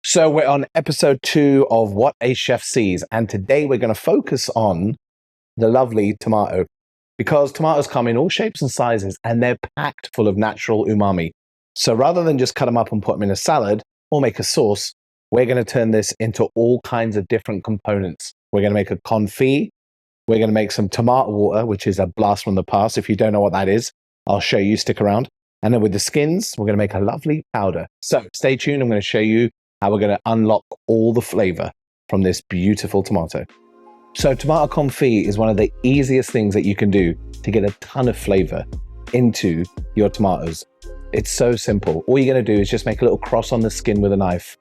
So we're on episode 2 of What a Chef Sees, and today we're going to focus on the lovely tomato, because tomatoes come in all shapes and sizes and they're packed full of natural umami. So rather than just cut them up and put them in a salad or make a sauce, we're going to turn this into all kinds of different components. We're going to make a confit. We're going to make some tomato water, which is a blast from the past. If you don't know what that is, I'll show you. Stick around. And then with the skins, we're going to make a lovely powder. So stay tuned. I'm going to show you how we're going to unlock all the flavor from this beautiful tomato. So tomato confit is one of the easiest things that you can do to get a ton of flavor into your tomatoes. It's so simple. All you're going to do is just make a little cross on the skin with a knife,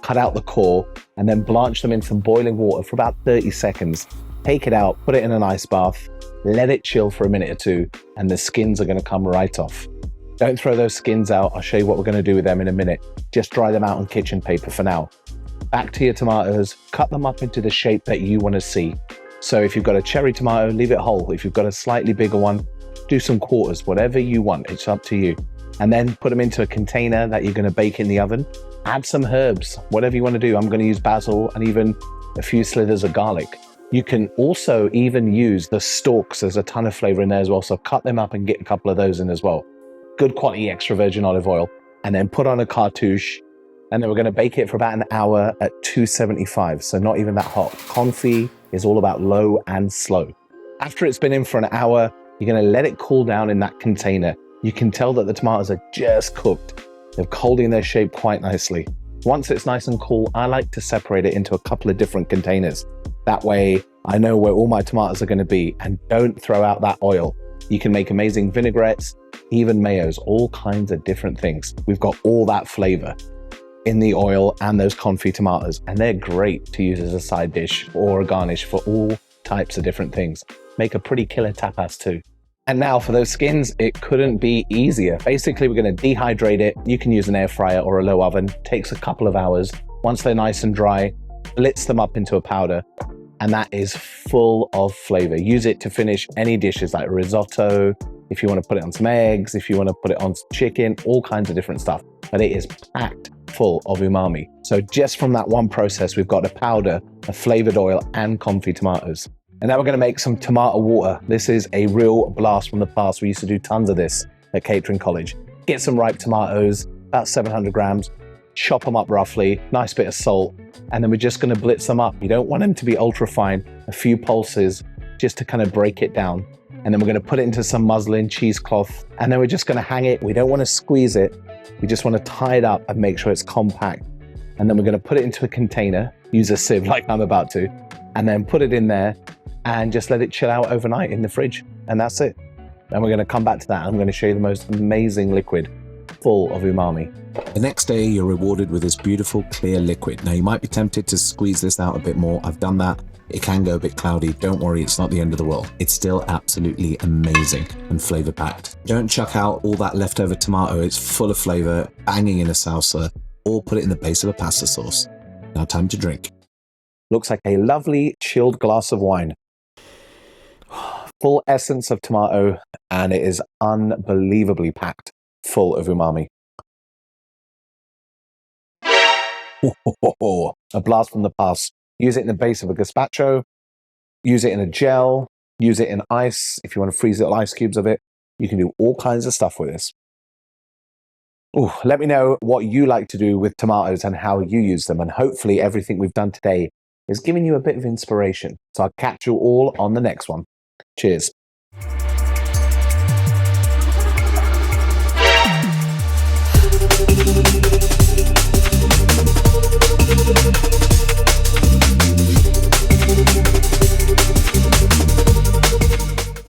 cut out the core, and then blanch them in some boiling water for about 30 seconds. Take it out, put it in an ice bath, let it chill for a minute or two, and the skins are going to come right off. Don't throw those skins out. I'll show you what we're going to do with them in a minute. Just dry them out on kitchen paper for now. Back to your tomatoes, cut them up into the shape that you want to see. So if you've got a cherry tomato, leave it whole. If you've got a slightly bigger one, do some quarters, whatever you want. It's up to you. And then put them into a container that you're going to bake in the oven. Add some herbs, whatever you want to do. I'm going to use basil and even a few slithers of garlic. You can also even use the stalks. There's a ton of flavor in there as well. So cut them up and get a couple of those in as well. Good quality extra virgin olive oil, and then put on a cartouche. And then we're going to bake it for about an hour at 275. So not even that hot. Confit is all about low and slow. After it's been in for an hour, you're going to let it cool down in that container. You can tell that the tomatoes are just cooked. They're holding their shape quite nicely. Once it's nice and cool, I like to separate it into a couple of different containers. That way I know where all my tomatoes are going to be, and don't throw out that oil. You can make amazing vinaigrettes, even mayos, all kinds of different things. We've got all that flavor in the oil and those confit tomatoes, and they're great to use as a side dish or a garnish for all types of different things. Make a pretty killer tapas too. And now for those skins, it couldn't be easier. Basically, we're going to dehydrate it. You can use an air fryer or a low oven. Takes a couple of hours. Once they're nice and dry, blitz them up into a powder, and that is full of flavor. Use it to finish any dishes like risotto, if you want to put it on some eggs, if you want to put it on chicken, all kinds of different stuff. But it is packed full of umami. So just from that one process, we've got a powder, a flavored oil, and confit tomatoes. And now we're going to make some tomato water. This is a real blast from the past. We used to do tons of this at catering college. Get some ripe tomatoes, about 700 grams, chop them up roughly, nice bit of salt, and then we're just going to blitz them up. You don't want them to be ultra fine, a few pulses just to kind of break it down. And then we're going to put it into some muslin cheesecloth, and then we're just going to hang it. We don't want to squeeze it. We just want to tie it up and make sure it's compact. And then we're going to put it into a container, use a sieve like I'm about to, and then put it in there and just let it chill out overnight in the fridge. And that's it. And we're going to come back to that. I'm going to show you the most amazing liquid full of umami. The next day, you're rewarded with this beautiful clear liquid. Now, you might be tempted to squeeze this out a bit more. I've done that. It can go a bit cloudy. Don't worry, it's not the end of the world. It's still absolutely amazing and flavor packed. Don't chuck out all that leftover tomato. It's full of flavor, banging in a salsa, or put it in the base of a pasta sauce. Now, time to drink. Looks like a lovely chilled glass of wine. Full essence of tomato, and it is unbelievably packed full of umami. A blast from the past. Use it in the base of a gazpacho, use it in a gel, use it in ice. If you want to freeze little ice cubes of it, you can do all kinds of stuff with this. Ooh, let me know what you like to do with tomatoes and how you use them. And hopefully everything we've done today is giving you a bit of inspiration. So I'll catch you all on the next one. Cheers.